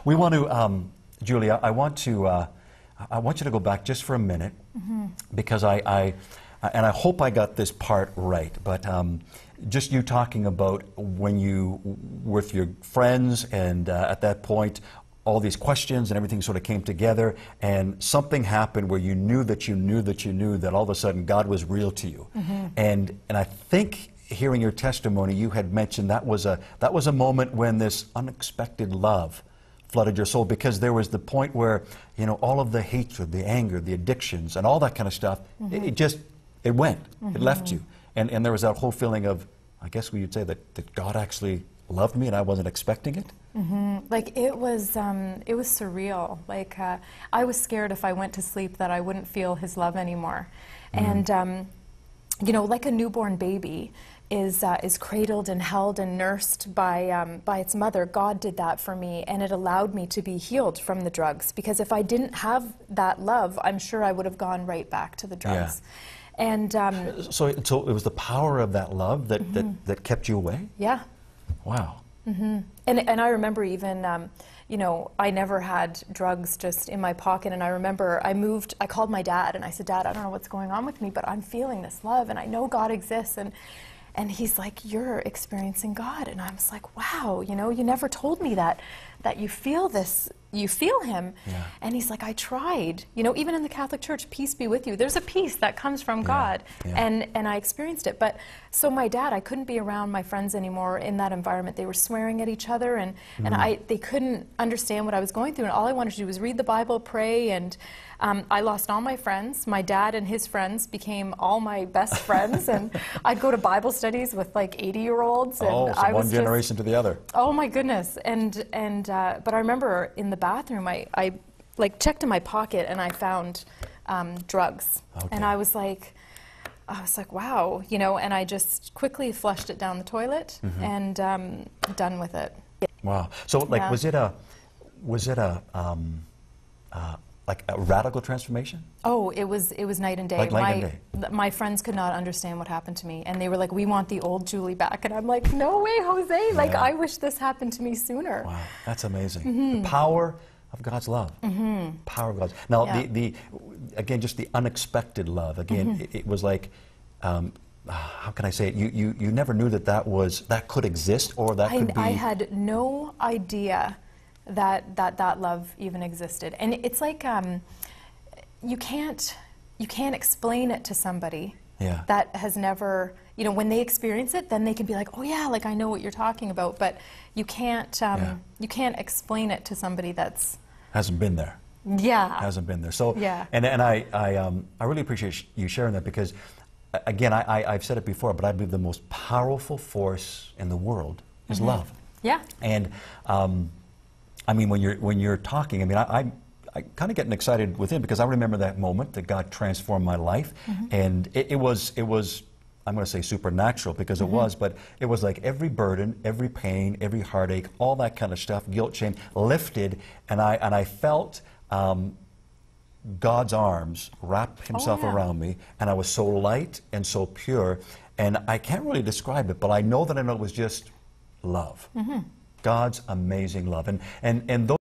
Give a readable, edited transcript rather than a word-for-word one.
We want to, Julia, I want you to go back just for a minute, because and I hope I got this part right, but just you talking about when you were with your friends, and at that point, all these questions and everything sort of came together, and something happened where you knew that you knew that you knew that all of a sudden God was real to you. And I think, hearing your testimony, you had mentioned that was a moment when this unexpected love flooded your soul, because there was the point where, you know, all of the hatred, the anger, the addictions, and all that kind of stuff, it went, it left you. And there was that whole feeling of, I guess we would say that God actually loved me and I wasn't expecting it. Like it was surreal. Like I was scared if I went to sleep that I wouldn't feel His love anymore. And you know, like a newborn baby is cradled and held and nursed by its mother. God did that for me, and it allowed me to be healed from the drugs. Because if I didn't have that love, I'm sure I would have gone right back to the drugs. Yeah. And so it was the power of that love that kept you away? Yeah. Wow. And I remember even, you know, I never had drugs just in my pocket, and I remember I called my dad and I said, Dad, I don't know what's going on with me, but I'm feeling this love and I know God exists. And he's like, you're experiencing God. And I was like, wow, you know, you never told me that you feel this, you feel Him. Yeah. And he's like, I tried. You know, even in the Catholic Church, peace be with you. There's a peace that comes from God. Yeah. And I experienced it. But so my dad, I couldn't be around my friends anymore in that environment. They were swearing at each other, and they couldn't understand what I was going through. And all I wanted to do was read the Bible, pray, and I lost all my friends. My dad and his friends became all my best friends, and I'd go to Bible studies with like 80-year-olds. And so I was one generation to the other. Oh my goodness! But I remember in the bathroom, I like checked in my pocket and I found drugs, and I was like, wow, you know. And I just quickly flushed it down the toilet and done with it. Wow. So like, was it a like a radical transformation? Oh, it was night and day. Like night and day. My friends could not understand what happened to me, and they were like, we want the old Julie back. And I'm like, no way, Jose. Like, I wish this happened to me sooner. Wow, that's amazing. The power of God's love. Power of God's. Now, again, just the unexpected love. Again, it was like, how can I say it? You never knew that could exist, or that could be. I had no idea that love even existed. And it's like you can't explain it to somebody that has never, you know, when they experience it, then they can be like, oh yeah, like I know what you're talking about. But you can't explain it to somebody that's hasn't been there. Yeah. Hasn't been there. So and I really appreciate you sharing that, because again, I've said it before, but I believe the most powerful force in the world is love. Yeah. And I mean, when you're talking, I mean, I kind of getting excited with him, because I remember that moment that God transformed my life, and it was I'm going to say supernatural, because it was, but it was like every burden, every pain, every heartache, all that kind of stuff, guilt, shame, lifted, and I felt God's arms wrap Himself around me, and I was so light and so pure, and I can't really describe it, but I know it was just love. God's amazing love. And those